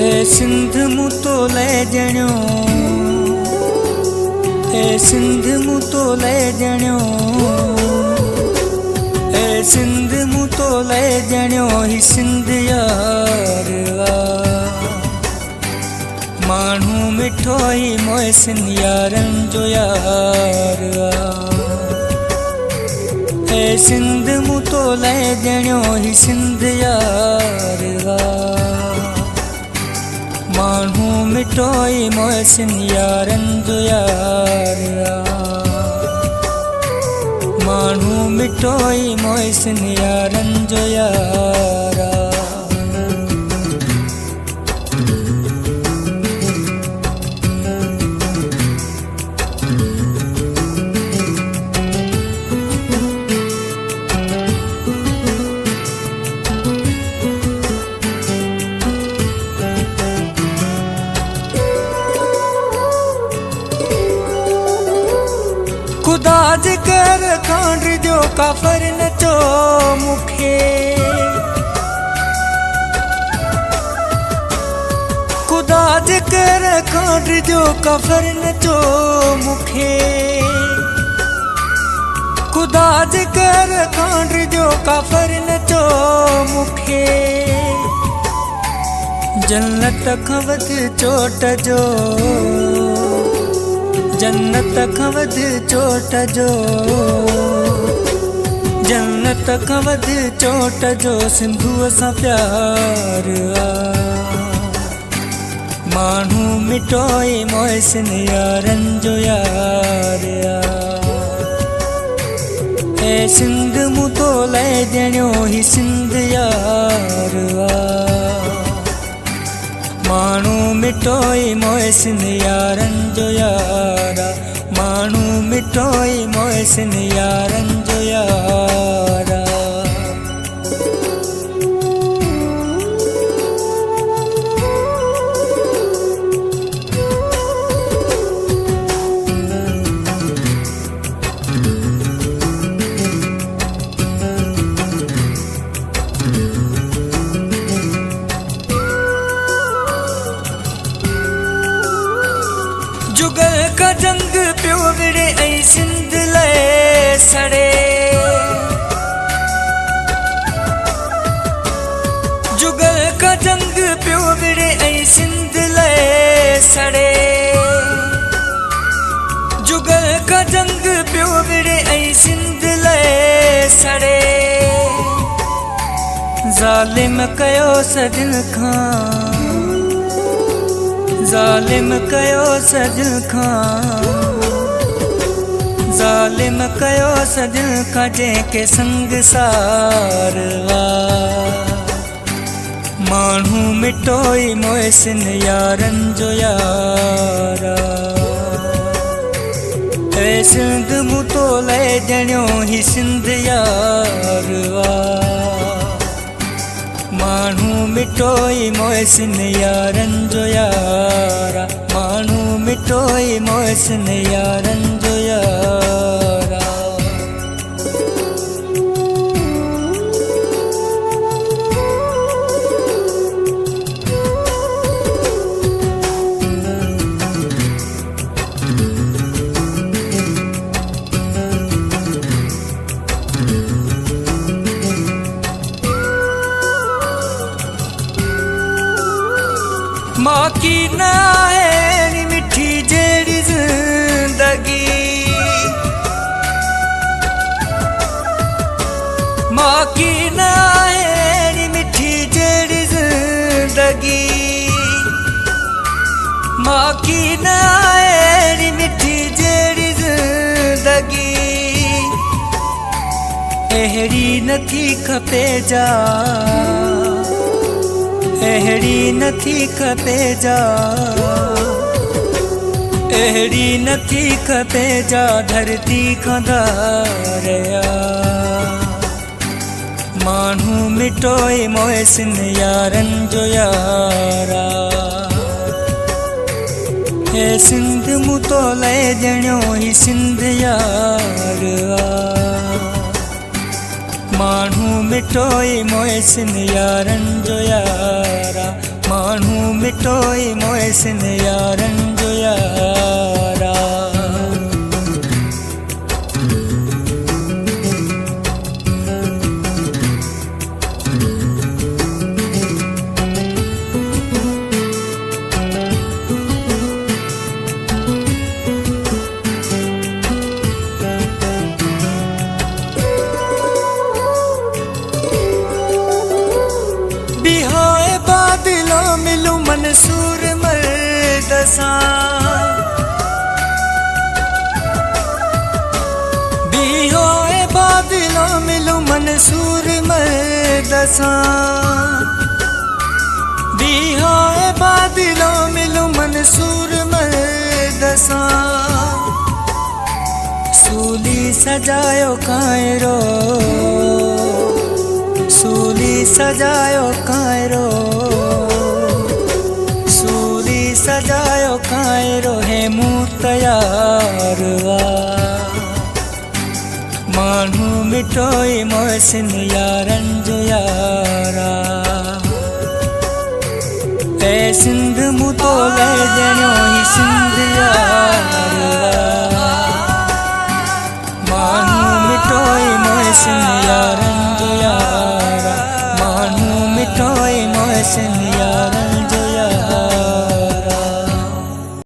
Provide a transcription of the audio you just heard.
ए सिंध मूं तो ले ॼणियो, ए सिंध मूं तो ले ॼणियो, ए सिंध मूं तो ले ॼणियो, ही सिंध यार माण्हू मिठो ही मोहसिन यारनि जो यार ए सिंध मूं तो ले ॼणियो, ही सिंध यार माण्हू मिठो ही मोहसिन यारनि जो यार माण्हू मिठो ही मोहसिन यारनि जो यार। खुदा जे कर खांड जो काफ़र न चो मुखे, खुदा जे कर खांड जो काफ़र न चो मुखे, खुदा जे कर खांड जो काफ़र न चो मुखे, जन्नत खां वध चोट जो, जन्नत खां वध चोट जो, जन्नत खां वध चोट जो सिंधूअ सां प्यार माण्हू मिठो ही मोहसिन यारनि जो यार ए सिंध मूं तो ले ॼणियो, ही सिंध यार माण्हू मिठो ही मोहसिन यारनि जो यार माण्हू मिठो ही मोहसिन यारनि जो यार। जुगल का जंग पियो विड़े ऐं सिंध ले सड़े, जुगल का जंग पियो विड़े ऐं सिंध ले सड़े, जुगल का जंग पियो विड़े ऐं सिंध ले सड़े, ज़ालिम कयो सदिन खां, ज़ालिम कयो सदिन खां, ज़ालिम कयो सदिन खां जंहिंखे संगसार माण्हू मिठो ही मोहसिन यारनि जो यार ए सिंध मूं तो ले ॼणियो, ही सिंध यार माण्हू मिठो ही मोहसिन यारनि जो यार माण्हू मिठो ही मोहसिन यारनि जो यार। मां की ना है मिठी जेड़ी जिंदगी, मां की ना है मिठी जेड़ी जिंदगी, मां की ना है मिठी जेड़ी जिंदगी, अहिड़ी नथी खपे जा, अहिड़ी नथी खपे जा, अहिड़ी नथी खपे जा धरती खां धारिया माण्हू मिठो ही मोहसिन यारनि जो यार हे सिंध मूं तो ले ॼणियो, ही सिंध यार माण्हू मिठो ही मोहसिन यारनि जो यार माण्हू मिटोई मोए सिंध यारन जो यारा। बिहाए बादलों मिलूं मंसूर मर्दसा, बिहाए बादलों मिलूं मंसूर मर्दसा, बिहाए बादलों मिलूं मंसूर मर्दसा। सूली सजायो कायरो, सूली सजायो कायरो, सूली सजायो कायरो है मूं तयार वा। मानू मिटोई मोए सिंध यारन जो यारा। ए सिंध मूं तो ले ॼणियो ही सिंध यार वा। मानू मिटोई मोए सिंध